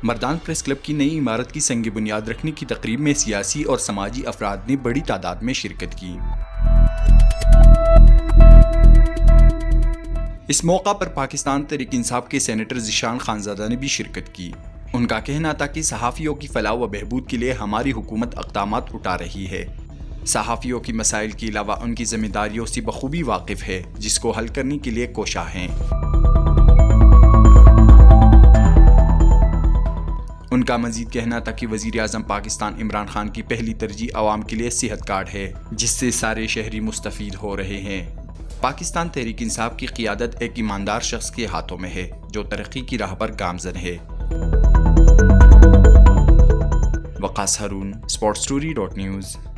مردان press club کی نئی عمارت کی سنگ بنیاد رکھنے کی تقریب میں سیاسی اور سماجی افراد نے بڑی تعداد میں شرکت کی۔ اس موقع پر پاکستان تحریک انصاف کے سینیٹر ذیشان خانزادہ نے بھی شرکت کی۔ ان کا کہنا تھا کہ صحافیوں کی فلاح و بہبود کے لیے ہماری حکومت اقدامات اٹھا رہی ہے۔ صحافیوں کی مسائل کے علاوہ ان کی ذمہ داریوں سے بخوبی واقف ہے، جس کو حل کرنے کے لیے کوشاں ہیں۔ ان کا مزید کہنا تھا کہ وزیر اعظم پاکستان عمران خان کی پہلی ترجیح عوام کے لیے صحت کارڈ ہے، جس سے سارے شہری مستفید ہو رہے ہیں۔ پاکستان تحریک انصاف کی قیادت ایک ایماندار شخص کے ہاتھوں میں ہے، جو ترقی کی راہ پر گامزن ہے۔ وقاص ہارون، sportstory.news